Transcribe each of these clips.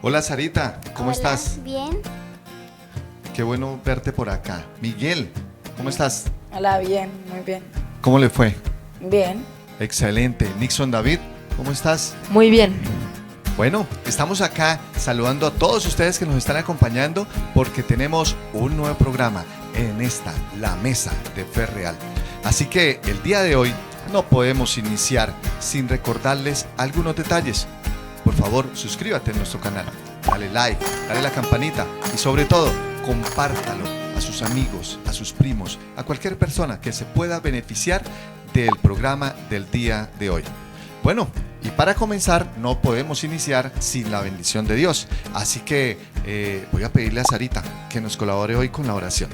Hola Sarita, ¿cómo Hola, estás? bien. Qué bueno verte por acá. Miguel, ¿cómo estás? Hola, bien, muy bien. ¿Cómo le fue? Bien. Excelente. Nixon David, ¿cómo estás? Muy bien. Bueno, estamos acá saludando a todos ustedes que nos están acompañando porque tenemos un nuevo programa en esta, la Mesa de Fe Real. Así que el día de hoy no podemos iniciar sin recordarles algunos detalles. Por favor, suscríbete a nuestro canal, dale like, dale la campanita y sobre todo, compártalo a sus amigos, a sus primos, a cualquier persona que se pueda beneficiar del programa del día de hoy. Bueno, y para comenzar no podemos iniciar sin la bendición de Dios. Así que voy a pedirle a Sarita que nos colabore hoy con la oración.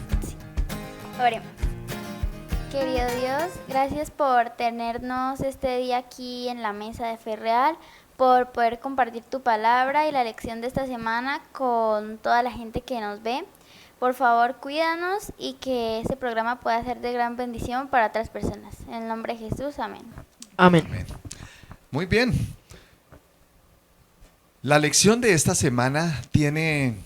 Oremos. Querido Dios, gracias por tenernos este día aquí en la Mesa de Fe Real, por poder compartir tu palabra y la lección de esta semana con toda la gente que nos ve. Por favor, cuídanos y que este programa pueda ser de gran bendición para otras personas. En el nombre de Jesús, amén. Amén. Amén. Muy bien. La lección de esta semana tiene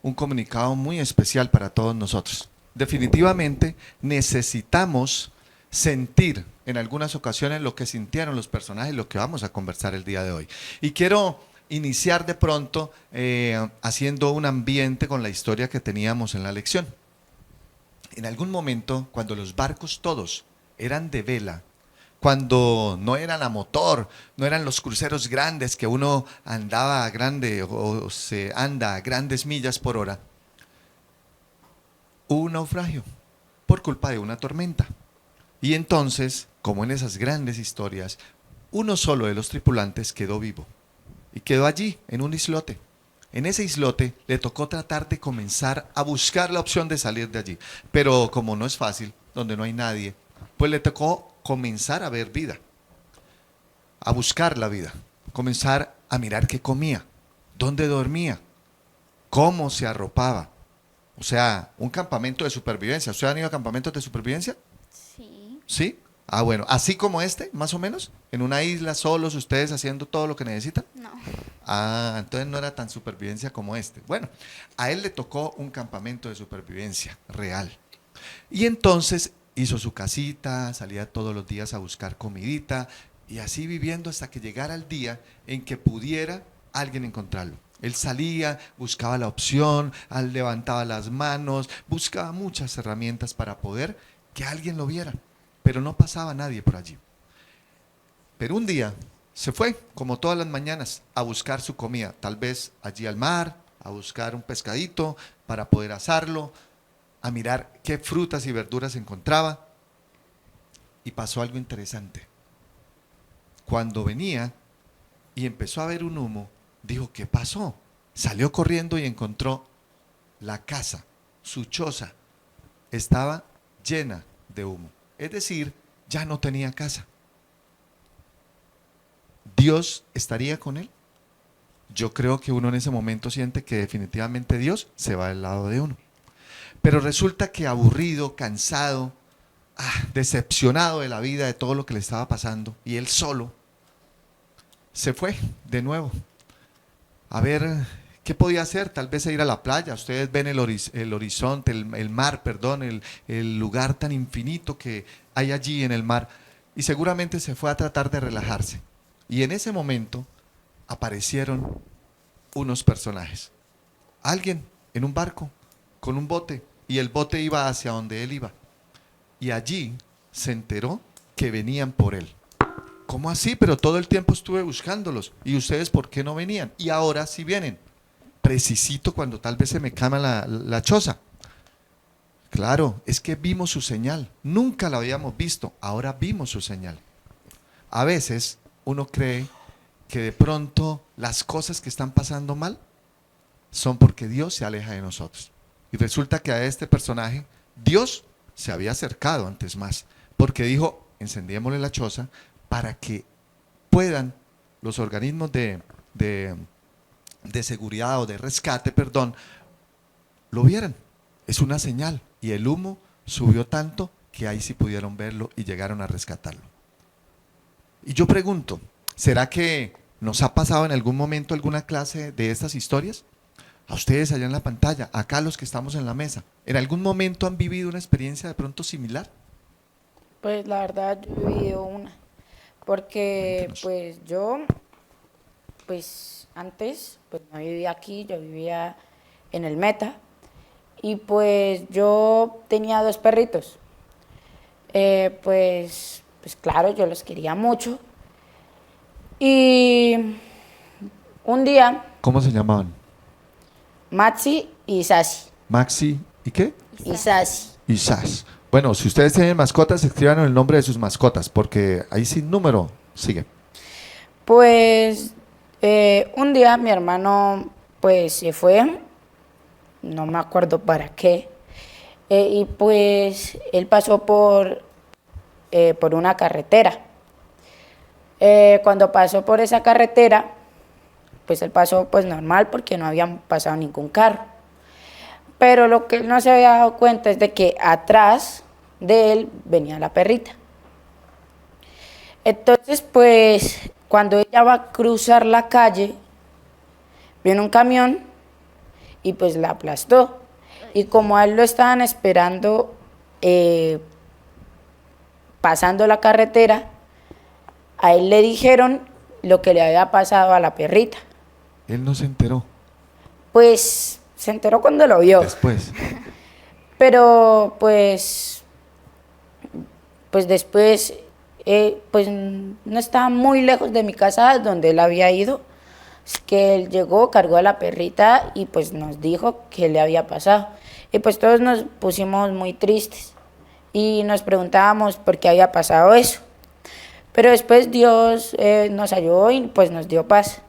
un comunicado muy especial para todos nosotros. Definitivamente necesitamos sentir en algunas ocasiones lo que sintieron los personajes, lo que vamos a conversar el día de hoy. Y quiero iniciar de pronto haciendo un ambiente con la historia que teníamos en la lección. En algún momento, cuando los barcos todos eran de vela, cuando no eran a motor, no eran los cruceros grandes que uno andaba a grande o se anda a grandes millas por hora, hubo un naufragio por culpa de una tormenta. Y entonces, como en esas grandes historias, uno solo de los tripulantes quedó vivo y quedó allí en un islote. En ese islote le tocó tratar de comenzar a buscar la opción de salir de allí, pero como no es fácil, donde no hay nadie, pues le tocó comenzar a ver vida, a buscar la vida, comenzar a mirar qué comía, dónde dormía, cómo se arropaba. O sea, un campamento de supervivencia. ¿Usted ha ido a campamentos de supervivencia? Sí. ¿Sí? Ah, bueno, así como este, más o menos, en una isla, solos, ustedes haciendo todo lo que necesitan. No. Ah, entonces no era tan supervivencia como este. Bueno, a él le tocó un campamento de supervivencia real. Y entonces hizo su casita, salía todos los días a buscar comidita y así viviendo hasta que llegara el día en que pudiera alguien encontrarlo. Él salía, buscaba la opción, levantaba las manos, buscaba muchas herramientas para poder que alguien lo viera, pero no pasaba nadie por allí. Pero un día se fue, como todas las mañanas, a buscar su comida, tal vez allí al mar, a buscar un pescadito para poder asarlo, a mirar qué frutas y verduras encontraba. Y pasó algo interesante. Cuando venía y empezó a ver un humo, dijo, ¿qué pasó? Salió corriendo y encontró la casa, su choza, estaba llena de humo. Es decir, ya no tenía casa. ¿Dios estaría con él? Yo creo que uno en ese momento siente que definitivamente Dios se va del lado de uno. Pero resulta que aburrido, cansado, decepcionado de la vida, de todo lo que le estaba pasando, y él solo, se fue de nuevo a ver qué podía hacer, tal vez a ir a la playa. Ustedes ven el horizonte, el mar, perdón, el lugar tan infinito que hay allí en el mar, y seguramente se fue a tratar de relajarse. Y en ese momento aparecieron unos personajes. Alguien en un barco, con un bote, y el bote iba hacia donde él iba. Y allí se enteró que venían por él. ¿Cómo así? Pero todo el tiempo estuve buscándolos. ¿Y ustedes por qué no venían? Y ahora sí vienen. Precisito cuando tal vez se me cama la choza. Claro, es que vimos su señal. Nunca la habíamos visto. Ahora vimos su señal. A veces uno cree que de pronto las cosas que están pasando mal son porque Dios se aleja de nosotros. Y resulta que a este personaje Dios se había acercado antes más, porque dijo, encendémosle la choza para que puedan los organismos de seguridad o de rescate, perdón, lo vieran. Es una señal. Y el humo subió tanto que ahí sí pudieron verlo y llegaron a rescatarlo. Y yo pregunto, ¿será que ¿Nos ha pasado en algún momento alguna clase de estas historias? A ustedes allá en la pantalla, acá los que estamos en la mesa, ¿en algún momento han vivido una experiencia de pronto similar? Pues la verdad yo he vivido una, porque Cuéntenos. pues yo, pues antes, pues no vivía aquí, yo vivía en el Meta, y pues yo tenía dos perritos. Pues claro, yo los quería mucho, y un día ¿Cómo se llamaban? Maxi y Sassy, Maxi y qué? y Sassy. Y Sass. Bueno, si ustedes tienen mascotas, escriban el nombre de sus mascotas, porque ahí sin número sigue. Pues un día mi hermano pues se fue, no me acuerdo para qué, y pues él pasó por una carretera. Cuando pasó por esa carretera, pues él pasó pues normal porque no habían pasado ningún carro. Pero lo que él no se había dado cuenta es de que atrás de él venía la perrita. Entonces, pues, cuando ella va a cruzar la calle, viene un camión y pues la aplastó. Y como a él lo estaban esperando pasando la carretera, a él le dijeron lo que le había pasado a la perrita. Él no se enteró Pues se enteró cuando lo vio. después. Pero pues después, pues no estaba muy lejos de mi casa donde él había ido. Es que él llegó, cargó a la perrita y pues nos dijo qué le había pasado. Y pues todos nos pusimos muy tristes y nos preguntábamos por qué había pasado eso. Pero después Dios nos ayudó y pues nos dio paz.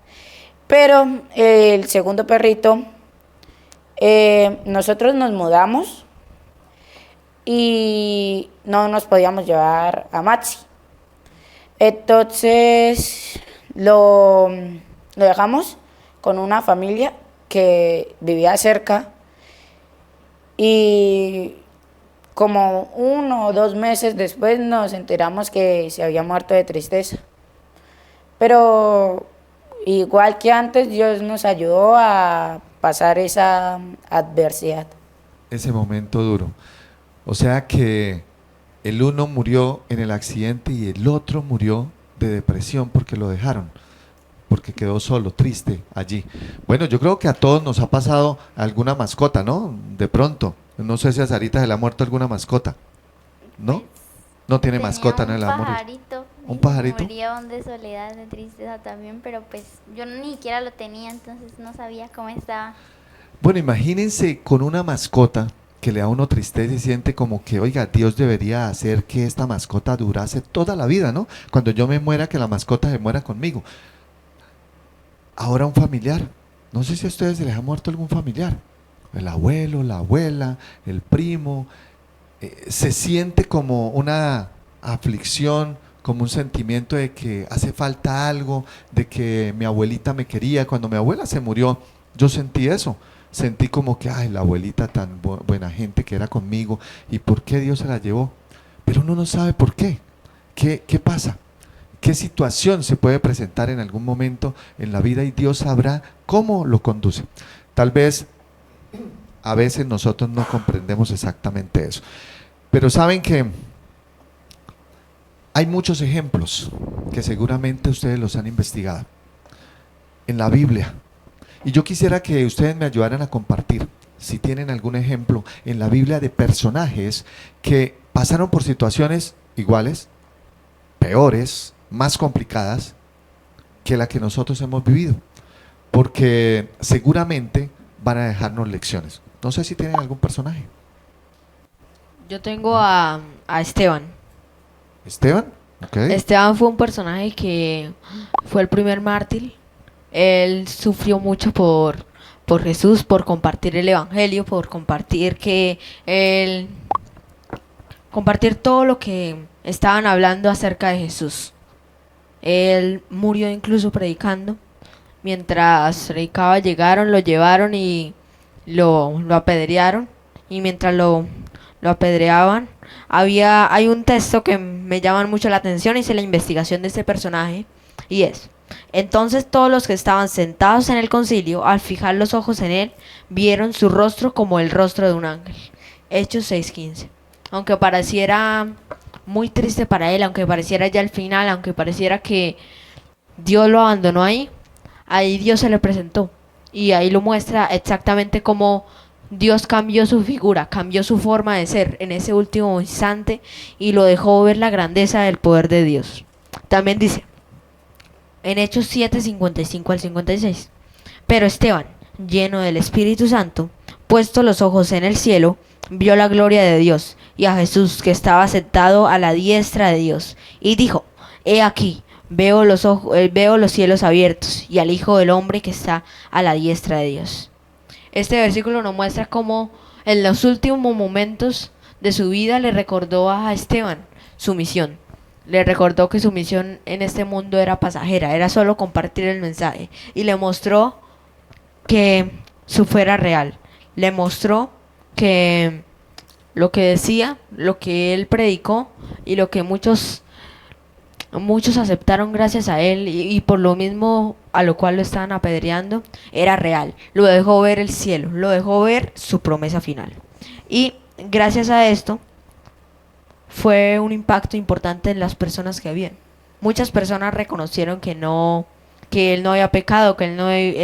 Pero el segundo perrito, nosotros nos mudamos y no nos podíamos llevar a Maxi. Entonces lo dejamos con una familia que vivía cerca y como 1 o 2 meses después nos enteramos que se había muerto de tristeza. Pero igual que antes, Dios nos ayudó a pasar esa adversidad. Ese momento duro. O sea que el uno murió en el accidente y el otro murió de depresión porque lo dejaron, porque quedó solo, triste allí. Bueno, yo creo que a todos nos ha pasado alguna mascota, ¿no? De pronto. No sé si a Sarita se le ha muerto alguna mascota, ¿no? No tiene mascota, ¿no? Un Le va a morir. pajarito. ¿Un pajarito? Murió de soledad, de tristeza también, pero pues yo ni siquiera lo tenía, entonces no sabía cómo estaba. Bueno, imagínense con una mascota que le da a uno tristeza y siente como que, oiga, Dios debería hacer que esta mascota durase toda la vida, ¿no? Cuando yo me muera, que la mascota se muera conmigo. Ahora un familiar. No sé si a ustedes se les ha muerto algún familiar. El abuelo, la abuela, el primo. Se siente como una aflicción, como un sentimiento de que hace falta algo, de que mi abuelita me quería. Cuando mi abuela se murió, yo sentí eso. Sentí como que, ay, la abuelita tan buena gente que era conmigo, ¿y por qué Dios se la llevó? Pero uno no sabe por qué. ¿Qué pasa? ¿Qué situación se puede presentar en algún momento en la vida y Dios sabrá cómo lo conduce? Tal vez a veces nosotros no comprendemos exactamente eso. Pero saben que hay muchos ejemplos que seguramente ustedes los han investigado en la Biblia. Y yo quisiera que ustedes me ayudaran a compartir, si tienen algún ejemplo en la Biblia de personajes que pasaron por situaciones iguales, peores, más complicadas que la que nosotros hemos vivido. Porque seguramente van a dejarnos lecciones. No sé si tienen algún personaje. Yo tengo a Esteban. ¿Esteban? Ok. Esteban fue un personaje que fue el primer mártir. Él sufrió mucho por Jesús, por compartir el evangelio, por compartir compartir todo lo que estaban hablando acerca de Jesús. Él murió incluso predicando. Mientras predicaba llegaron, lo llevaron y lo apedrearon. Y mientras lo apedreaban, hay un texto que me llama mucho la atención, y es la investigación de este personaje. y es: entonces todos los que estaban sentados en el concilio, al fijar los ojos en él, vieron su rostro como el rostro de un ángel. Hechos 6:15. Aunque pareciera muy triste para él, aunque pareciera ya el final, aunque pareciera que Dios lo abandonó ahí Dios se le presentó. Y ahí lo muestra exactamente cómo Dios cambió su figura, cambió su forma de ser en ese último instante y lo dejó ver la grandeza del poder de Dios. También dice en Hechos 7:55 al 56: pero Esteban, lleno del Espíritu Santo, puesto los ojos en el cielo, vio la gloria de Dios y a Jesús que estaba sentado a la diestra de Dios, y dijo: he aquí, veo los cielos abiertos y al Hijo del Hombre que está a la diestra de Dios. Este versículo nos muestra cómo en los últimos momentos de su vida le recordó a Esteban su misión. Le recordó que su misión en este mundo era pasajera, era solo compartir el mensaje, y le mostró que su fe era real. Le mostró que lo que decía, lo que él predicó y lo que muchos aceptaron gracias a él y por lo mismo a lo cual lo estaban apedreando, era real. Lo dejó ver el cielo, lo dejó ver su promesa final. Y gracias a esto fue un impacto importante en las personas que habían. Muchas personas reconocieron que él no había pecado, que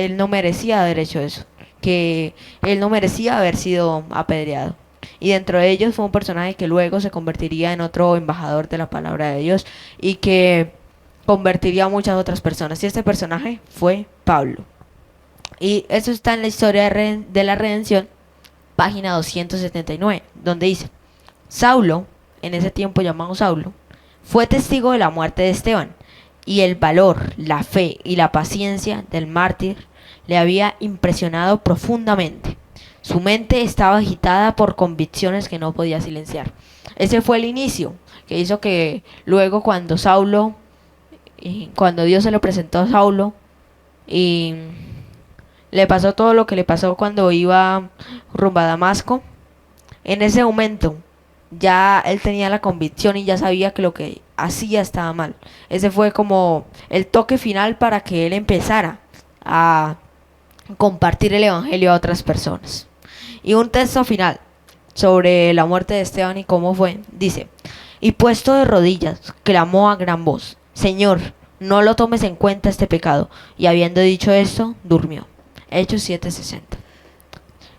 él no merecía haber hecho eso, que él no merecía haber sido apedreado. Y dentro de ellos fue un personaje que luego se convertiría en otro embajador de la palabra de Dios y que convertiría a muchas otras personas. Y este personaje fue Pablo. Y eso está en la historia de la redención, página 279, donde dice: Saulo, en ese tiempo llamado Saulo, fue testigo de la muerte de Esteban, y el valor, la fe y la paciencia del mártir le había impresionado profundamente. Su mente estaba agitada por convicciones que no podía silenciar. Ese fue el inicio que hizo que luego cuando Dios se lo presentó a Saulo y le pasó todo lo que le pasó cuando iba rumbo a Damasco, en ese momento ya él tenía la convicción y ya sabía que lo que hacía estaba mal. Ese fue como el toque final para que él empezara a compartir el evangelio a otras personas. Y un texto final sobre la muerte de Esteban y cómo fue, dice: y puesto de rodillas, clamó a gran voz: Señor, no lo tomes en cuenta este pecado. Y habiendo dicho esto, durmió. Hechos 7:60.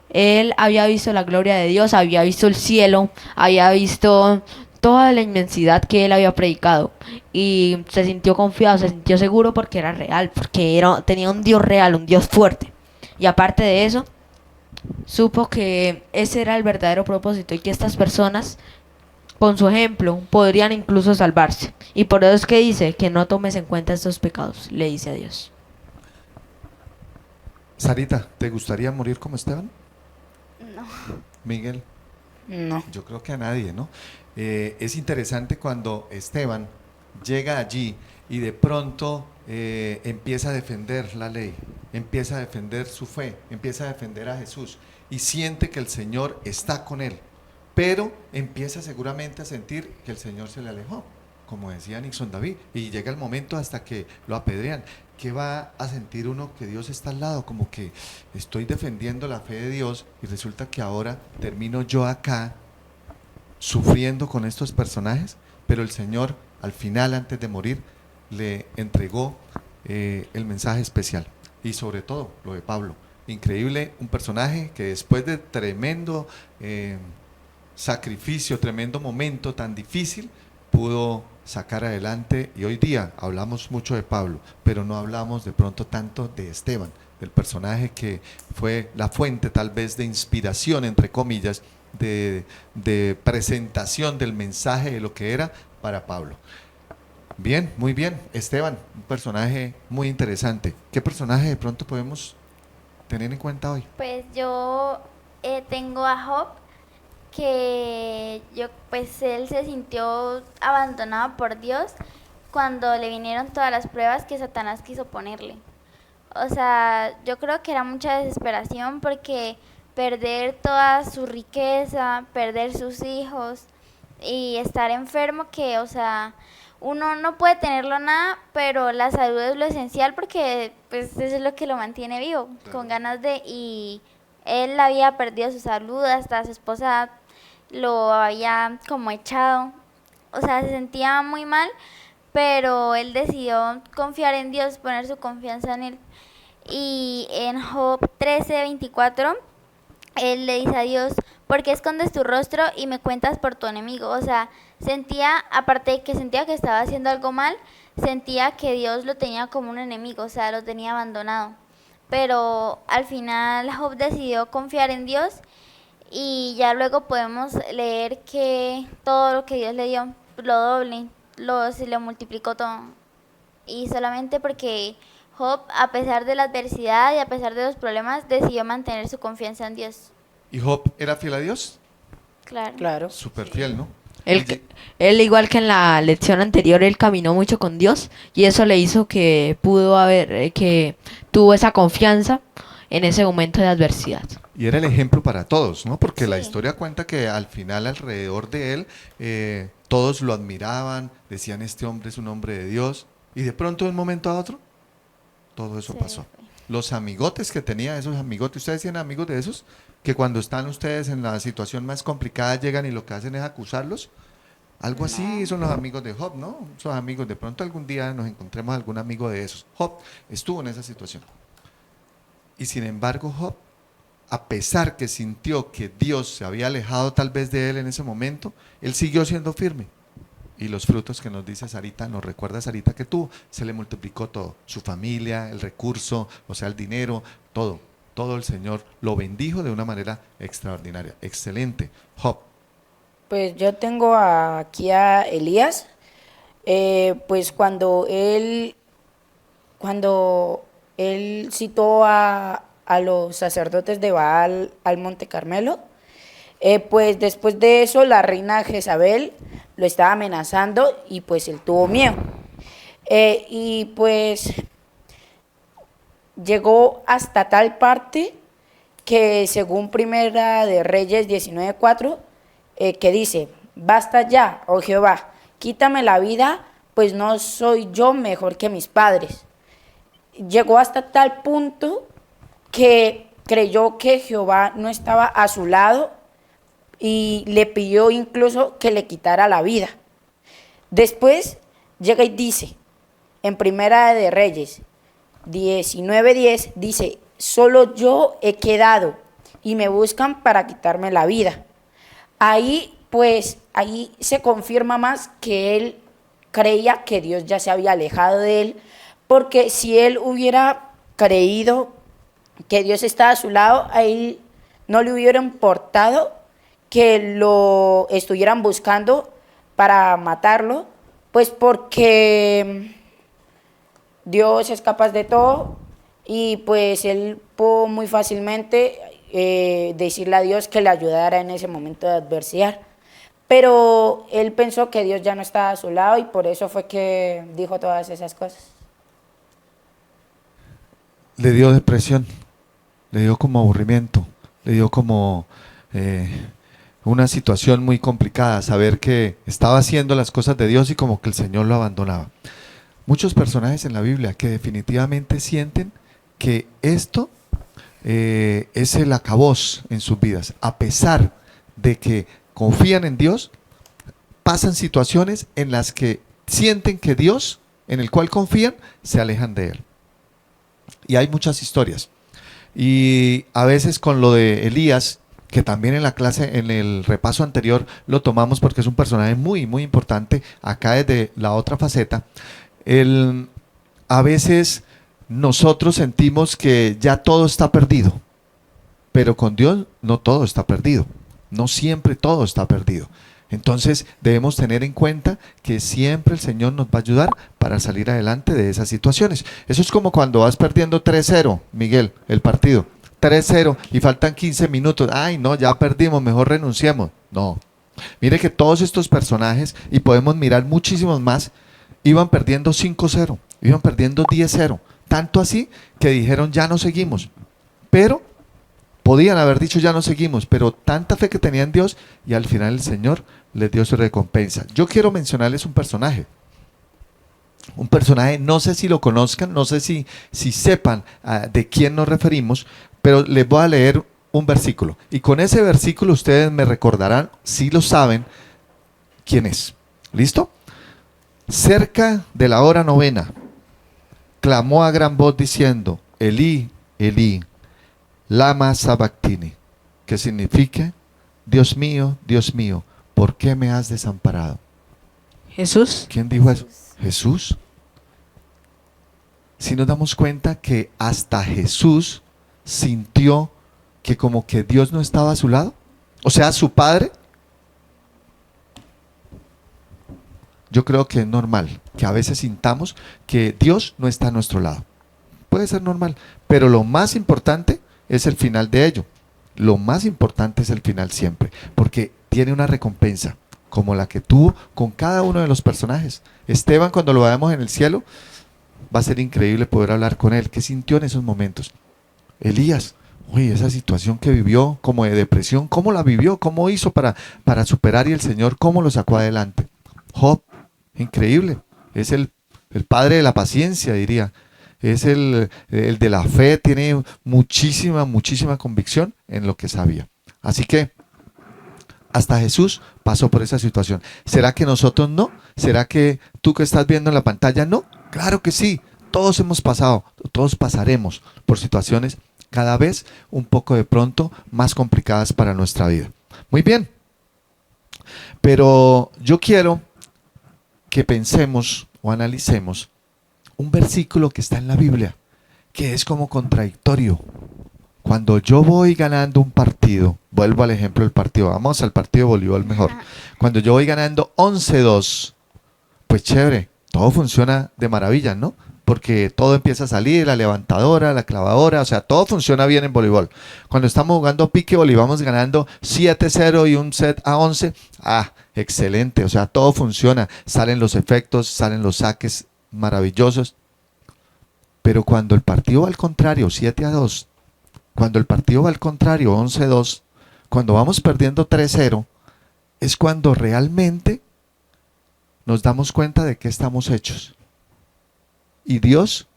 Él había visto la gloria de Dios, había visto el cielo, había visto toda la inmensidad que él había predicado y se sintió confiado, se sintió seguro porque era real, porque tenía un Dios real, un Dios fuerte. Y aparte de eso, supo que ese era el verdadero propósito y que estas personas, con su ejemplo, podrían incluso salvarse. Y por eso es que dice que no tomes en cuenta estos pecados, le dice a Dios. Sarita, ¿te gustaría morir como Esteban? No. Miguel. No. Yo creo que a nadie, ¿no? Es interesante cuando Esteban llega allí y de pronto empieza a defender la ley, empieza a defender su fe, empieza a defender a Jesús y siente que el Señor está con él, pero empieza seguramente a sentir que el Señor se le alejó, como decía Nixon David, y llega el momento hasta que lo apedrean. ¿Qué va a sentir uno que Dios está al lado? Como que estoy defendiendo la fe de Dios y resulta que ahora termino yo acá sufriendo con estos personajes, pero el Señor al final, antes de morir, le entregó el mensaje especial. Y sobre todo lo de Pablo, increíble, un personaje que después de tremendo sacrificio, tremendo momento tan difícil, pudo sacar adelante. Y hoy día hablamos mucho de Pablo, pero no hablamos de pronto tanto de Esteban, del personaje que fue la fuente tal vez de inspiración, entre comillas, de presentación del mensaje de lo que era para Pablo. Bien, muy bien. Esteban, un personaje muy interesante. ¿Qué personaje de pronto podemos tener en cuenta hoy? Pues yo tengo a Job, que pues él se sintió abandonado por Dios cuando le vinieron todas las pruebas que Satanás quiso ponerle. O sea, yo creo que era mucha desesperación porque perder toda su riqueza, perder sus hijos y estar enfermo, que, o sea, uno no puede tenerlo nada, pero la salud es lo esencial porque pues eso es lo que lo mantiene vivo, con ganas de, y él había perdido su salud, hasta su esposa lo había como echado, o sea, se sentía muy mal, pero él decidió confiar en Dios, poner su confianza en él. Y en Job 13:24, él le dice a Dios, ¿por qué escondes tu rostro y me cuentas por tu enemigo? O sea, sentía, aparte de que sentía que estaba haciendo algo mal, sentía que Dios lo tenía como un enemigo, o sea, lo tenía abandonado. Pero al final Job decidió confiar en Dios y ya luego podemos leer que todo lo que Dios le dio, lo doble, se lo multiplicó todo. Y solamente porque Job, a pesar de la adversidad y a pesar de los problemas, decidió mantener su confianza en Dios. ¿Y Job era fiel a Dios? Claro. Claro. Súper fiel, ¿no? Él, igual que en la lección anterior, él caminó mucho con Dios y eso le hizo que que tuvo esa confianza en ese momento de adversidad. Y era el ejemplo para todos, ¿no? Porque la Sí. historia cuenta que al final alrededor de él todos lo admiraban, decían este hombre es un hombre de Dios, y de pronto de un momento a otro todo eso Se pasó. fue. Los amigotes que tenía, esos amigotes, ¿ustedes tienen amigos de esos? Que cuando están ustedes en la situación más complicada llegan y lo que hacen es acusarlos. Algo así son los amigos de Job, ¿no? Esos amigos, de pronto algún día nos encontremos algún amigo de esos. Job estuvo en esa situación. Y sin embargo, Job, a pesar que sintió que Dios se había alejado tal vez de él en ese momento, él siguió siendo firme. Y los frutos que nos dice Sarita, nos recuerda Sarita que tuvo, se le multiplicó todo, su familia, el recurso, o sea, el dinero, todo. Todo el Señor lo bendijo de una manera extraordinaria. Excelente. Job. Pues yo tengo aquí a Elías, pues cuando él citó a los sacerdotes de Baal al Monte Carmelo, pues después de eso la reina Jezabel lo estaba amenazando y pues él tuvo miedo. Y pues llegó hasta tal parte que según Primera de Reyes 19:4, que dice, basta ya, oh Jehová, quítame la vida, pues no soy yo mejor que mis padres. Llegó hasta tal punto que creyó que Jehová no estaba a su lado y le pidió incluso que le quitara la vida. Después llega y dice, en Primera de Reyes 19:10, dice, solo yo he quedado y me buscan para quitarme la vida. Ahí se confirma más que él creía que Dios ya se había alejado de él, porque si él hubiera creído que Dios estaba a su lado, a él no le hubiera importado que lo estuvieran buscando para matarlo, pues porque Dios es capaz de todo y pues él pudo muy fácilmente decirle a Dios que le ayudara en ese momento de adversidad. Pero él pensó que Dios ya no estaba a su lado y por eso fue que dijo todas esas cosas. Le dio depresión, le dio como aburrimiento, le dio como una situación muy complicada, saber que estaba haciendo las cosas de Dios y como que el Señor lo abandonaba. Muchos personajes en la Biblia que definitivamente sienten que esto es el acabose en sus vidas, a pesar de que confían en Dios, pasan situaciones en las que sienten que Dios, en el cual confían, se alejan de Él. Y hay muchas historias. Y a veces con lo de Elías, que también en la clase, en el repaso anterior, lo tomamos porque es un personaje muy, muy importante, acá desde la otra faceta. A veces nosotros sentimos que ya todo está perdido, pero con Dios no todo está perdido, no siempre todo está perdido. Entonces debemos tener en cuenta que siempre el Señor nos va a ayudar para salir adelante de esas situaciones. Eso es como cuando vas perdiendo 3-0, Miguel, el partido, 3-0 y faltan 15 minutos, ay no, ya perdimos, mejor renunciemos. No, mire que todos estos personajes, y podemos mirar muchísimos más, iban perdiendo 5-0, iban perdiendo 10-0, tanto así que dijeron ya no seguimos, pero podían haber dicho ya no seguimos, pero tanta fe que tenían en Dios y al final el Señor les dio su recompensa. Yo quiero mencionarles un personaje un personaje, no sé si lo conozcan, no sé si sepan de quién nos referimos, pero les voy a leer un versículo. Y con ese versículo ustedes me recordarán, si lo saben, quién es. ¿Listo? Cerca de la hora novena, clamó a gran voz diciendo, Elí, Elí, lama sabactini, que significa, Dios mío, ¿por qué me has desamparado? Jesús. ¿Quién dijo eso? Jesús. Si nos damos cuenta que hasta Jesús sintió que como que Dios no estaba a su lado, o sea, su padre. Yo creo que es normal que a veces sintamos que Dios no está a nuestro lado. Puede ser normal, pero lo más importante es el final de ello. Lo más importante es el final siempre, porque tiene una recompensa, como la que tuvo con cada uno de los personajes. Esteban, cuando lo veamos en el cielo, va a ser increíble poder hablar con él. ¿Qué sintió en esos momentos? Elías, uy, esa situación que vivió como de depresión, ¿cómo la vivió? ¿Cómo hizo para superar? Y el Señor, ¿cómo lo sacó adelante? Job, increíble, es el padre de la paciencia, diría. Es el de la fe, tiene muchísima convicción en lo que sabía. Así que hasta Jesús pasó por esa situación. ¿Será que nosotros no? ¿Será que tú que estás viendo en la pantalla no? Claro que sí, todos hemos pasado, todos pasaremos por situaciones cada vez un poco de pronto más complicadas para nuestra vida. Muy bien, pero yo quiero que pensemos o analicemos un versículo que está en la Biblia, que es como contradictorio. Cuando yo voy ganando un partido, vuelvo al ejemplo del partido, vamos al partido de voleibol mejor. Cuando yo voy ganando 11-2, pues chévere, todo funciona de maravilla, ¿no? Porque todo empieza a salir, la levantadora, la clavadora, o sea, todo funciona bien en voleibol. Cuando estamos jugando piquebol y vamos ganando 7-0 y un set a 11, excelente, o sea, todo funciona, salen los efectos, salen los saques maravillosos. Pero cuando el partido va al contrario, 7-2, cuando el partido va al contrario, 11-2, cuando vamos perdiendo 3-0, es cuando realmente nos damos cuenta de qué estamos hechos. Y Dios,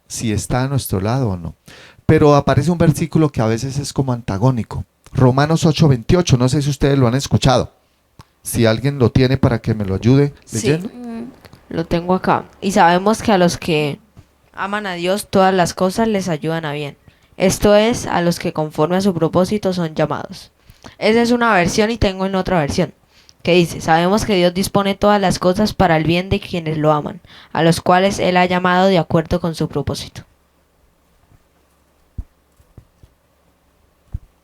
si está a nuestro lado o no. Pero aparece un versículo que a veces es como antagónico. Romanos 8:28, no sé si ustedes lo han escuchado. Si alguien lo tiene para que me lo ayude leyendo. Sí, lo tengo acá. Y sabemos que a los que aman a Dios, todas las cosas les ayudan a bien. Esto es, a los que conforme a su propósito son llamados. Esa es una versión y tengo en otra versión, que dice, sabemos que Dios dispone todas las cosas para el bien de quienes lo aman, a los cuales Él ha llamado de acuerdo con su propósito.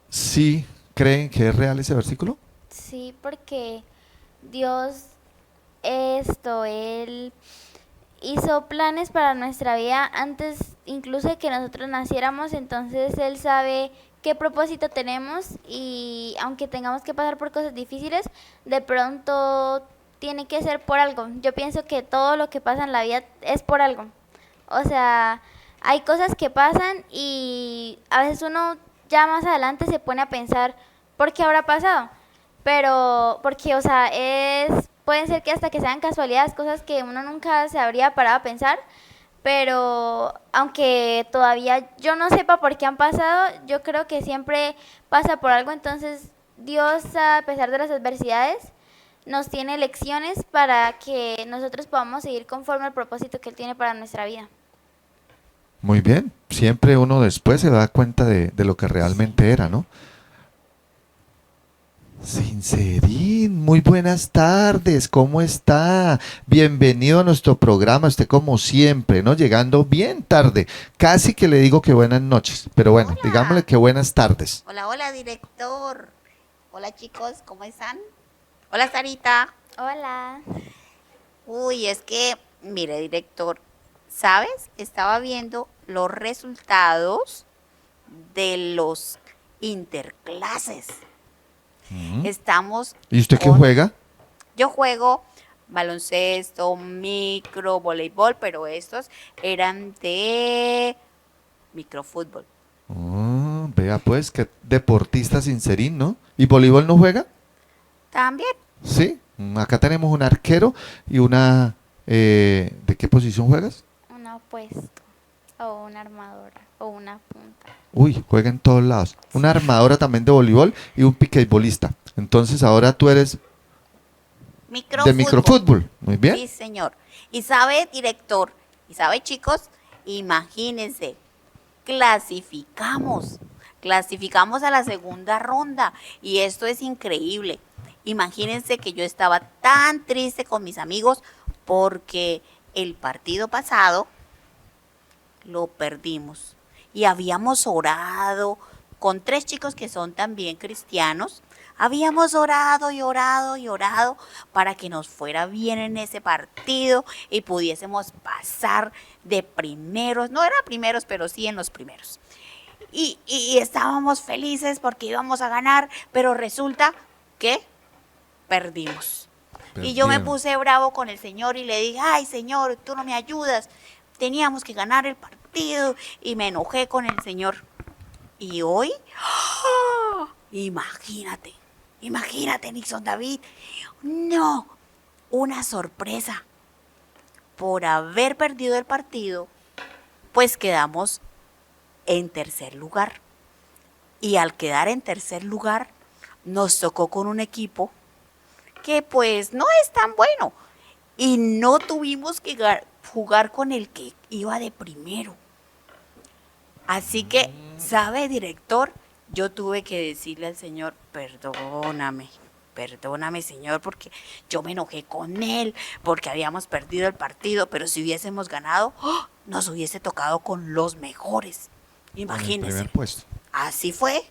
¿Sí creen que es real ese versículo? Sí, porque Dios, Él hizo planes para nuestra vida antes incluso de que nosotros naciéramos, entonces Él sabe qué propósito tenemos y aunque tengamos que pasar por cosas difíciles, de pronto tiene que ser por algo. Yo pienso que todo lo que pasa en la vida es por algo. O sea, hay cosas que pasan y a veces uno ya más adelante se pone a pensar ¿por qué habrá pasado? Pero porque, o sea, pueden ser que hasta que sean casualidades, cosas que uno nunca se habría parado a pensar, pero aunque todavía yo no sepa por qué han pasado, yo creo que siempre pasa por algo. Entonces Dios, a pesar de las adversidades, nos tiene lecciones para que nosotros podamos seguir conforme al propósito que Él tiene para nuestra vida. Muy bien, siempre uno después se da cuenta de lo que realmente era, ¿no? Sincerín, muy buenas tardes, ¿cómo está? Bienvenido a nuestro programa, usted como siempre, ¿no? Llegando bien tarde, casi que le digo que buenas noches, pero bueno, Hola. digámosle que buenas tardes. Hola, hola, director. Hola, chicos, ¿cómo están? Hola, Sarita. Hola. Uy, es que, mire, director, ¿sabes? Estaba viendo los resultados de los interclases. Estamos ¿Y usted qué con- juega? Yo juego baloncesto, micro, voleibol, pero estos eran de microfútbol. Vea pues, que deportista sincerín, ¿no? ¿Y voleibol no juega? También. Sí, acá tenemos un arquero y una ¿De qué posición juegas? Un opuesto, o una armadora, o una punta. Uy, juega en todos lados. Una armadora también de voleibol y un piquetbolista. Entonces ahora tú eres de Microfútbol. microfútbol. Muy bien. Sí, señor. Y sabe, director, y sabe, chicos, imagínense, clasificamos a la segunda ronda y esto es increíble. Imagínense que yo estaba tan triste con mis amigos porque el partido pasado lo perdimos y habíamos orado con 3 chicos que son también cristianos. Habíamos orado y orado y orado para que nos fuera bien en ese partido y pudiésemos pasar de primeros, no eran primeros, pero sí en los primeros. Y estábamos felices porque íbamos a ganar, pero resulta que perdimos. Y yo me Perdieron. puse bravo con el Señor y le dije, ay Señor, tú no me ayudas, teníamos que ganar el partido, y me enojé con el Señor. Y hoy, ¡ah! Imagínate, Nixon David, no, una sorpresa. Por haber perdido el partido, pues quedamos en tercer lugar. Y al quedar en tercer lugar, nos tocó con un equipo que pues no es tan bueno. Y no tuvimos que jugar con el que iba de primero. Así que, ¿sabe, director? Yo tuve que decirle al Señor, perdóname, Señor, porque yo me enojé con él, porque habíamos perdido el partido, pero si hubiésemos ganado, ¡oh!, nos hubiese tocado con los mejores. Con el Imagínense. primer puesto. Así fue.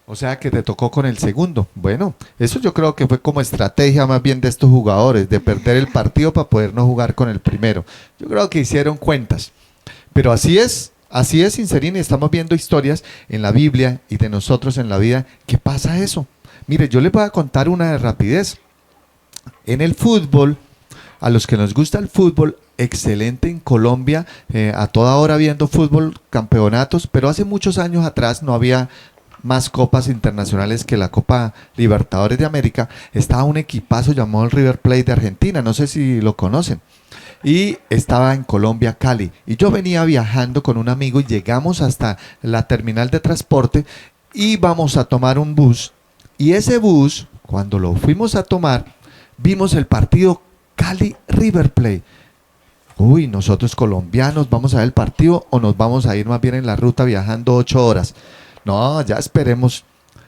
O sea que te tocó con el segundo. Bueno, eso yo creo que fue como estrategia más bien de estos jugadores, de perder el partido para poder no jugar con el primero. Yo creo que hicieron cuentas. Pero así es, Sincerín, y estamos viendo historias en la Biblia y de nosotros en la vida. ¿Qué pasa eso? Mire, yo les voy a contar una de rapidez. En el fútbol, a los que nos gusta el fútbol, excelente en Colombia, a toda hora viendo fútbol, campeonatos, pero hace muchos años atrás no había más copas internacionales que la Copa Libertadores de América. Estaba un equipazo llamado el River Plate de Argentina, no sé si lo conocen, y estaba en Colombia, Cali, y yo venía viajando con un amigo y llegamos hasta la terminal de transporte y vamos a tomar un bus, y ese bus, cuando lo fuimos a tomar, vimos el partido Cali River Plate. Uy, nosotros colombianos, ¿vamos a ver el partido o nos vamos a ir más bien en la ruta viajando 8 horas? No, ya esperemos.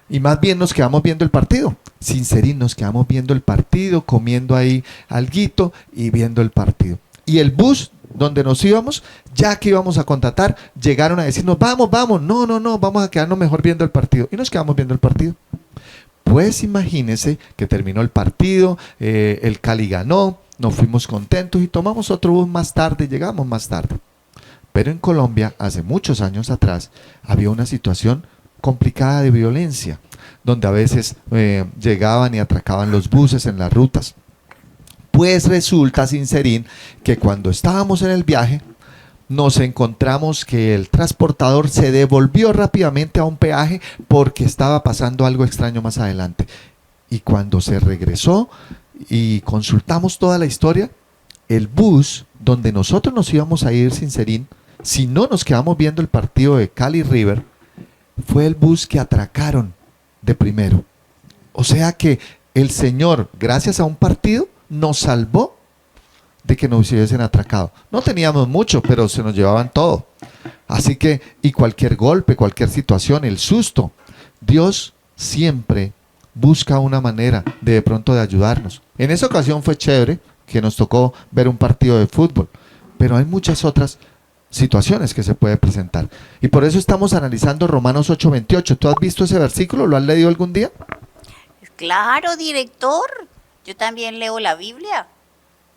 Y más bien nos quedamos viendo el partido. Sincerín, nos quedamos viendo el partido, comiendo ahí alguito y viendo el partido. Y el bus donde nos íbamos, ya que íbamos a contratar, llegaron a decirnos, vamos, no, vamos a quedarnos mejor viendo el partido. Y nos quedamos viendo el partido. Pues imagínense que terminó el partido, el Cali ganó, nos fuimos contentos y tomamos otro bus más tarde, llegamos más tarde. Pero en Colombia, hace muchos años atrás, había una situación complicada de violencia, donde a veces llegaban y atracaban los buses en las rutas. Pues resulta, Sincerín, que cuando estábamos en el viaje, nos encontramos que el transportador se devolvió rápidamente a un peaje porque estaba pasando algo extraño más adelante. Y cuando se regresó y consultamos toda la historia, el bus donde nosotros nos íbamos a ir, Sincerín, si no nos quedamos viendo el partido de Cali River, fue el bus que atracaron de primero. O sea que el Señor, gracias a un partido, nos salvó de que nos hubiesen atracado. No teníamos mucho, pero se nos llevaban todo. Así que, y cualquier golpe, cualquier situación, el susto, Dios siempre busca una manera de pronto de ayudarnos. En esa ocasión fue chévere que nos tocó ver un partido de fútbol, pero hay muchas otras situaciones que se puede presentar. Y por eso estamos analizando Romanos 8:28. ¿Tú has visto ese versículo? ¿Lo has leído algún día? Claro, director. Yo también leo la Biblia.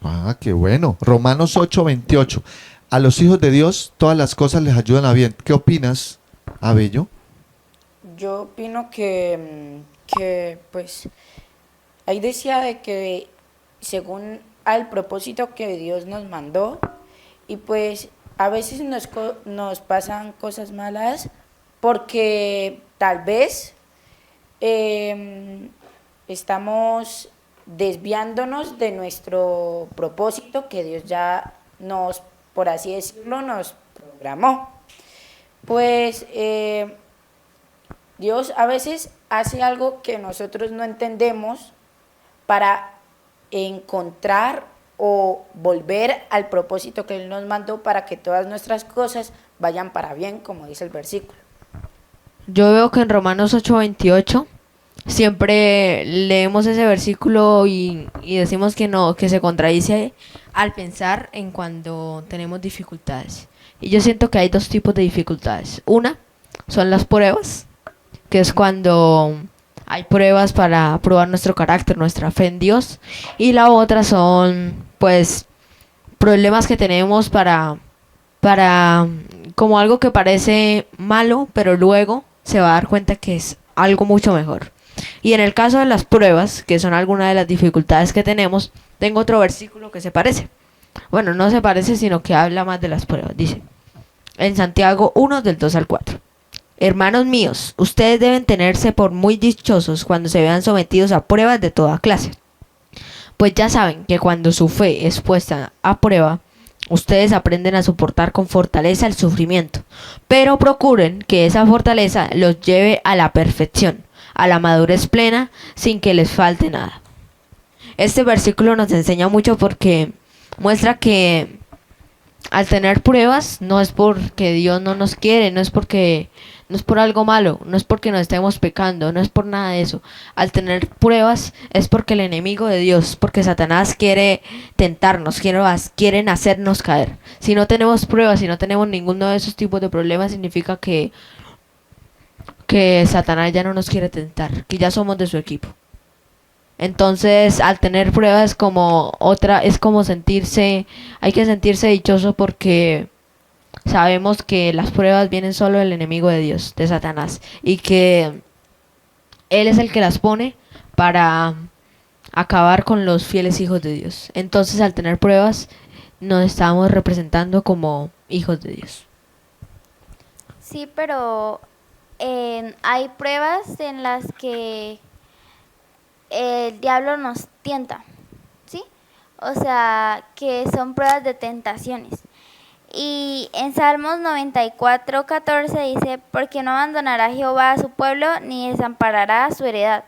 Ah, qué bueno. Romanos 8:28. A los hijos de Dios todas las cosas les ayudan a bien. ¿Qué opinas, Abello? Yo opino que pues ahí decía de que según al propósito que Dios nos mandó, y pues a veces nos pasan cosas malas porque tal vez estamos desviándonos de nuestro propósito que Dios ya nos, por así decirlo, nos programó. Pues Dios a veces hace algo que nosotros no entendemos para encontrar o volver al propósito que Él nos mandó para que todas nuestras cosas vayan para bien, como dice el versículo. Yo veo que en Romanos 8:28 siempre leemos ese versículo y decimos que no, que se contradice al pensar en cuando tenemos dificultades. Y yo siento que hay dos tipos de dificultades. Una son las pruebas, que es cuando hay pruebas para probar nuestro carácter, nuestra fe en Dios. Y la otra son, pues, problemas que tenemos para como algo que parece malo, pero luego se va a dar cuenta que es algo mucho mejor. Y en el caso de las pruebas, que son algunas de las dificultades que tenemos, tengo otro versículo que se parece. Bueno, no se parece, sino que habla más de las pruebas. Dice, en Santiago 1, del 2 al 4. Hermanos míos, ustedes deben tenerse por muy dichosos cuando se vean sometidos a pruebas de toda clase. Pues ya saben que cuando su fe es puesta a prueba, ustedes aprenden a soportar con fortaleza el sufrimiento. Pero procuren que esa fortaleza los lleve a la perfección, a la madurez plena, sin que les falte nada. Este versículo nos enseña mucho porque muestra que al tener pruebas no es porque Dios no nos quiere, no es por algo malo, no es porque nos estemos pecando, no es por nada de eso. Al tener pruebas es porque el enemigo de Dios, porque Satanás quiere tentarnos, quieren hacernos caer. Si no tenemos pruebas, si no tenemos ninguno de esos tipos de problemas, significa que Satanás ya no nos quiere tentar, que ya somos de su equipo. Entonces, al tener pruebas es como hay que sentirse dichoso porque sabemos que las pruebas vienen solo del enemigo de Dios, de Satanás, y que Él es el que las pone para acabar con los fieles hijos de Dios. Entonces, al tener pruebas, nos estamos representando como hijos de Dios. Sí, pero hay pruebas en las que el diablo nos tienta, ¿sí? O sea, que son pruebas de tentaciones. Y en Salmos 94:14 dice, porque no abandonará Jehová a su pueblo, ni desamparará a su heredad.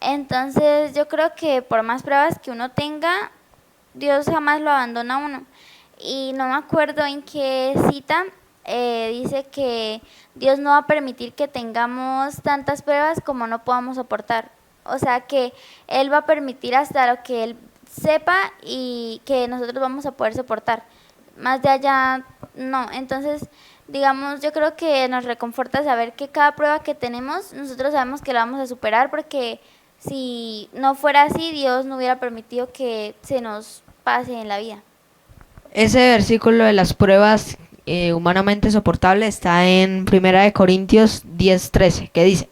Entonces yo creo que por más pruebas que uno tenga, Dios jamás lo abandona a uno. Y no me acuerdo en qué cita dice que Dios no va a permitir que tengamos tantas pruebas como no podamos soportar. O sea que Él va a permitir hasta lo que Él sepa y que nosotros vamos a poder soportar. Más de allá, no. Entonces, digamos, yo creo que nos reconforta saber que cada prueba que tenemos, nosotros sabemos que la vamos a superar, porque si no fuera así, Dios no hubiera permitido que se nos pase en la vida. Ese versículo de las pruebas humanamente soportables está en 1 Corintios 10:13, que dice,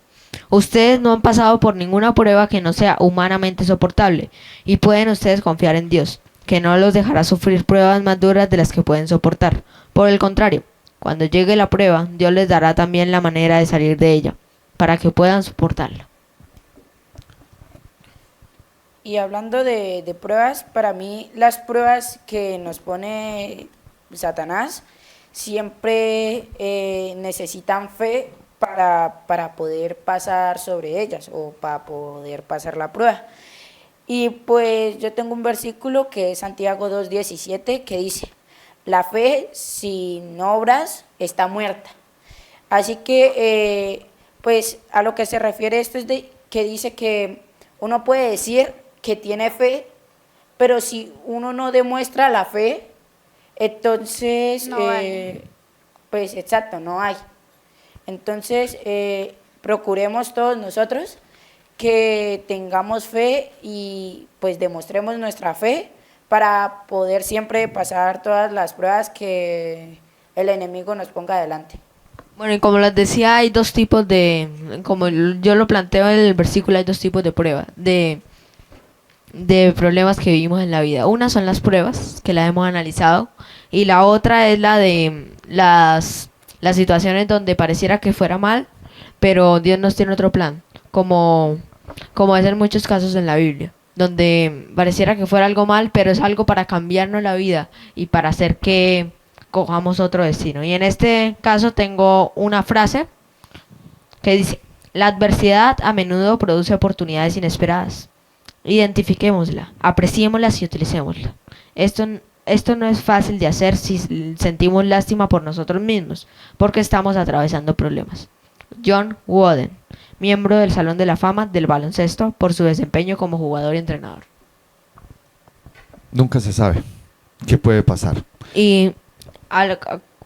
ustedes no han pasado por ninguna prueba que no sea humanamente soportable, y pueden ustedes confiar en Dios, que no los dejará sufrir pruebas más duras de las que pueden soportar. Por el contrario, cuando llegue la prueba, Dios les dará también la manera de salir de ella, para que puedan soportarla. Y hablando de pruebas, para mí las pruebas que nos pone Satanás siempre necesitan fe para poder pasar sobre ellas o para poder pasar la prueba. Y pues yo tengo un versículo que es Santiago 2:17 que dice, la fe sin obras está muerta. Así que pues a lo que se refiere esto es que dice que uno puede decir que tiene fe, pero si uno no demuestra la fe, entonces No hay. pues exacto, no hay. Entonces procuremos todos nosotros que tengamos fe y pues demostremos nuestra fe para poder siempre pasar todas las pruebas que el enemigo nos ponga adelante. Bueno, y como les decía, hay dos tipos como yo lo planteo en el versículo, hay dos tipos de pruebas, de problemas que vivimos en la vida. Una son las pruebas, que las hemos analizado, y la otra es la de las situaciones donde pareciera que fuera mal, pero Dios nos tiene otro plan, como es en muchos casos en la Biblia. donde pareciera que fuera algo mal, pero es algo para cambiarnos la vida y para hacer que cojamos otro destino. Y en este caso tengo una frase que dice: la adversidad a menudo produce oportunidades inesperadas. Identifiquémosla, apreciémosla y utilicémosla. Esto no es fácil de hacer si sentimos lástima por nosotros mismos, porque estamos atravesando problemas. John Wooden, miembro del Salón de la Fama del baloncesto por su desempeño como jugador y entrenador. Nunca se sabe qué puede pasar. Y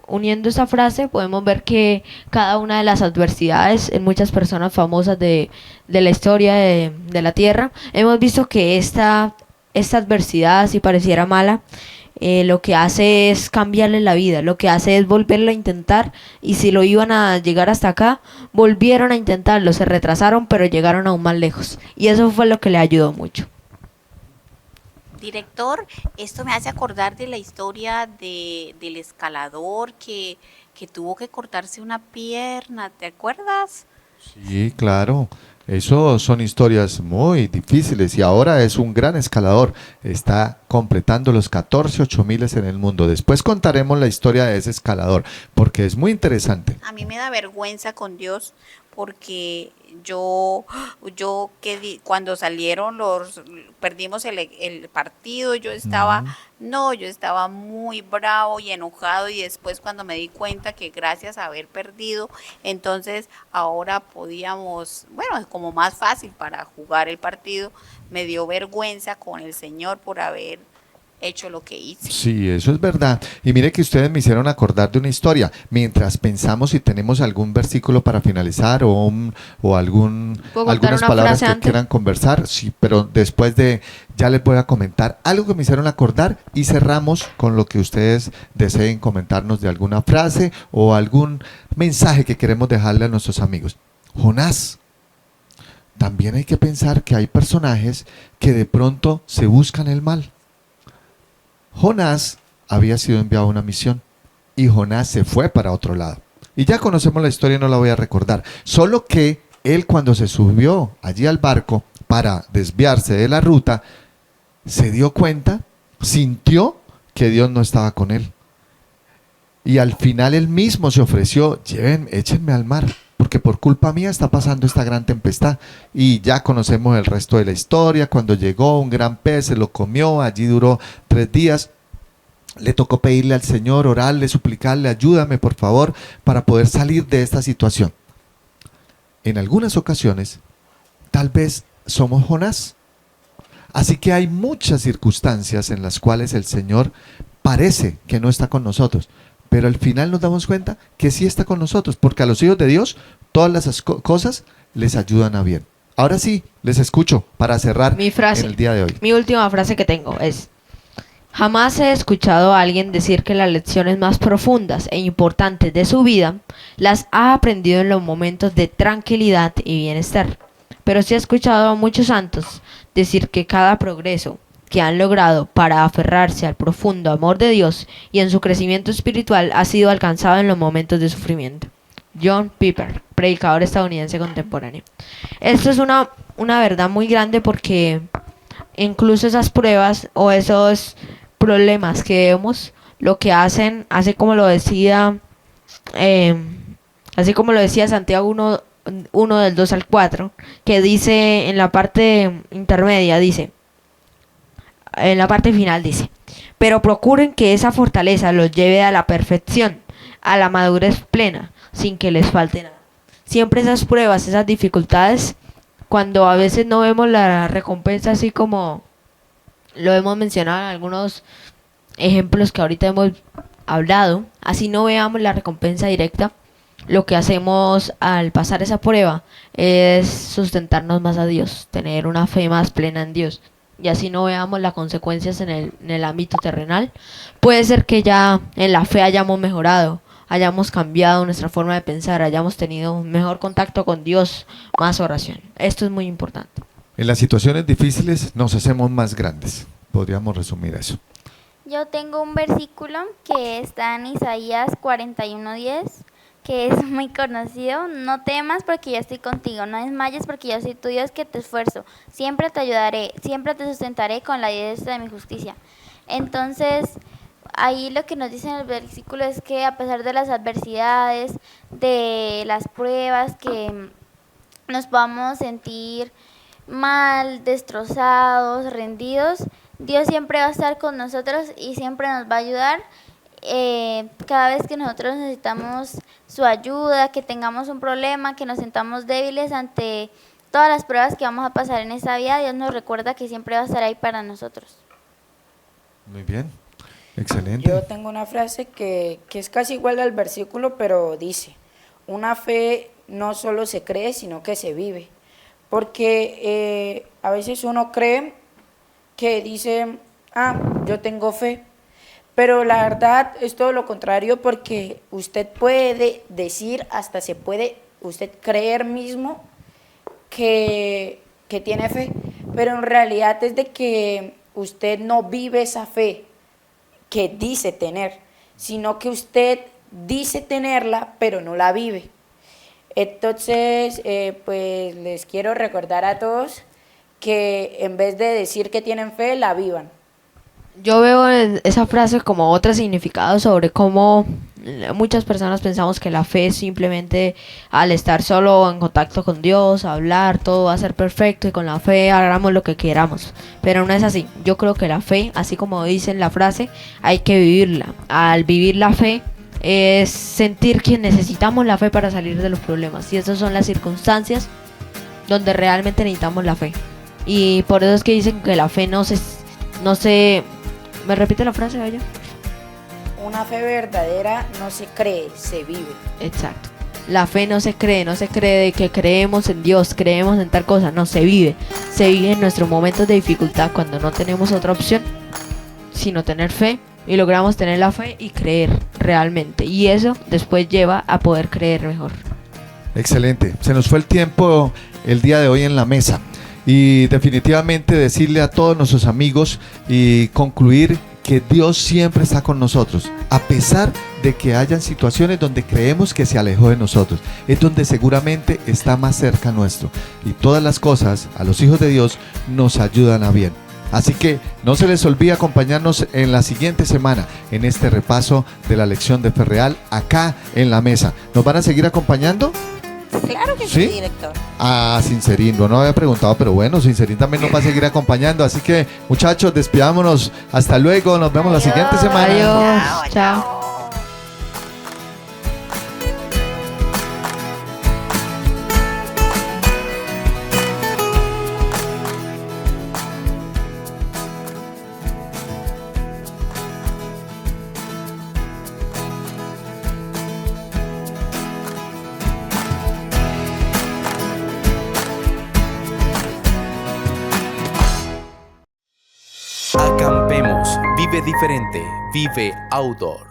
uniendo esa frase podemos ver que cada una de las adversidades en muchas personas famosas de la historia de la Tierra, hemos visto que esta adversidad, si pareciera mala, lo que hace es cambiarle la vida, lo que hace es volverlo a intentar, y si lo iban a llegar hasta acá, volvieron a intentarlo, se retrasaron, pero llegaron aún más lejos, y eso fue lo que le ayudó mucho. Director, esto me hace acordar de la historia del escalador que tuvo que cortarse una pierna, ¿te acuerdas? Sí, claro. Eso son historias muy difíciles y ahora es un gran escalador. Está completando los 14 8000 en el mundo. Después contaremos la historia de ese escalador porque es muy interesante. A mí me da vergüenza con Dios porque cuando perdimos el partido, yo estaba muy bravo y enojado, y después cuando me di cuenta que gracias a haber perdido, entonces ahora podíamos, es como más fácil para jugar el partido, me dio vergüenza con el Señor por haber hecho lo que hice. Sí, eso es verdad. Y mire que ustedes me hicieron acordar de una historia. Mientras pensamos si tenemos algún versículo para finalizar o algunas palabras que quieran conversar, sí, pero después ya les voy a comentar algo que me hicieron acordar y cerramos con lo que ustedes deseen comentarnos de alguna frase o algún mensaje que queremos dejarle a nuestros amigos. Jonás. También hay que pensar que hay personajes que de pronto se buscan el mal. Jonás había sido enviado a una misión y Jonás se fue para otro lado. Y ya conocemos la historia, no la voy a recordar. Solo que él, cuando se subió allí al barco para desviarse de la ruta, se dio cuenta, sintió que Dios no estaba con él. Y al final él mismo se ofreció: échenme al mar, porque por culpa mía está pasando esta gran tempestad. Y ya conocemos el resto de la historia. Cuando llegó un gran pez, se lo comió, allí duró 3 días. Le tocó pedirle al Señor, orarle, suplicarle: ayúdame por favor para poder salir de esta situación. En algunas ocasiones, tal vez somos Jonás. Así que hay muchas circunstancias en las cuales el Señor parece que no está con nosotros, pero al final nos damos cuenta que sí está con nosotros, porque a los hijos de Dios todas las cosas les ayudan a bien. Ahora sí, les escucho para cerrar mi frase, en el día de hoy. Mi última frase que tengo es: jamás he escuchado a alguien decir que las lecciones más profundas e importantes de su vida las ha aprendido en los momentos de tranquilidad y bienestar. Pero sí he escuchado a muchos santos decir que cada progreso que han logrado para aferrarse al profundo amor de Dios y en su crecimiento espiritual ha sido alcanzado en los momentos de sufrimiento. John Piper, predicador estadounidense contemporáneo. Esto es una verdad muy grande, porque incluso esas pruebas o esos problemas que vemos, lo que hacen, así como lo decía Santiago 1 del 2 al 4, que dice en la parte intermedia, en la parte final dice: pero procuren que esa fortaleza los lleve a la perfección, a la madurez plena, sin que les falte nada. Siempre esas pruebas, esas dificultades, cuando a veces no vemos la recompensa, así como lo hemos mencionado en algunos ejemplos que ahorita hemos hablado, así no veamos la recompensa directa, lo que hacemos al pasar esa prueba es sustentarnos más a Dios, tener una fe más plena en Dios. Y así no veamos las consecuencias en el ámbito terrenal, puede ser que ya en la fe hayamos mejorado, hayamos cambiado nuestra forma de pensar, hayamos tenido un mejor contacto con Dios, más oración. Esto es muy importante. En las situaciones difíciles nos hacemos más grandes. Podríamos resumir eso. Yo tengo un versículo que está en Isaías 41:10, que es muy conocido. No temas porque yo estoy contigo, no desmayes porque yo soy tu Dios que te esfuerzo. Siempre te ayudaré, siempre te sustentaré con la diestra de mi justicia. Entonces, ahí lo que nos dice en el versículo es que a pesar de las adversidades, de las pruebas, que nos podamos sentir mal, destrozados, rendidos, Dios siempre va a estar con nosotros y siempre nos va a ayudar. Cada vez que nosotros necesitamos su ayuda, que tengamos un problema, que nos sintamos débiles ante todas las pruebas que vamos a pasar en esta vida, Dios nos recuerda que siempre va a estar ahí para nosotros. Muy bien, excelente. Yo tengo una frase que es casi igual al versículo, pero dice, una fe no solo se cree, sino que se vive. Porque a veces uno cree que dice, yo tengo fe, pero la verdad es todo lo contrario, porque usted puede decir, hasta se puede usted creer mismo que tiene fe, pero en realidad es de que usted no vive esa fe que dice tener, sino que usted dice tenerla, pero no la vive. Entonces, pues les quiero recordar a todos que en vez de decir que tienen fe, la vivan. Yo veo esa frase como otro significado sobre cómo muchas personas pensamos que la fe es simplemente al estar solo en contacto con Dios, hablar, todo va a ser perfecto y con la fe hagamos lo que queramos. Pero no es así. Yo creo que la fe, así como dice en la frase, hay que vivirla. Al vivir la fe es sentir que necesitamos la fe para salir de los problemas. Y esas son las circunstancias donde realmente necesitamos la fe. Y por eso es que dicen que la fe no se ¿me repite la frase, Bella? Una fe verdadera no se cree, se vive. Exacto. La fe no se cree de que creemos en Dios, creemos en tal cosa, no, se vive en nuestros momentos de dificultad cuando no tenemos otra opción, sino tener fe y logramos tener la fe y creer realmente. Y eso después lleva a poder creer mejor. Excelente. Se nos fue el tiempo el día de hoy en la mesa. Y definitivamente decirle a todos nuestros amigos y concluir que Dios siempre está con nosotros, a pesar de que hayan situaciones donde creemos que se alejó de nosotros, es donde seguramente está más cerca nuestro. Y todas las cosas a los hijos de Dios nos ayudan a bien. Así que no se les olvide acompañarnos en la siguiente semana en este repaso de la lección de Fe Real acá en la mesa. ¿Nos van a seguir acompañando? Claro que sí, director. Sincerín, no había preguntado, pero bueno, Sincerín también nos va a seguir acompañando. Así que, muchachos, despidámonos. Hasta luego, nos vemos la siguiente semana. Adiós. Chao. Acampemos, vive diferente, vive outdoor.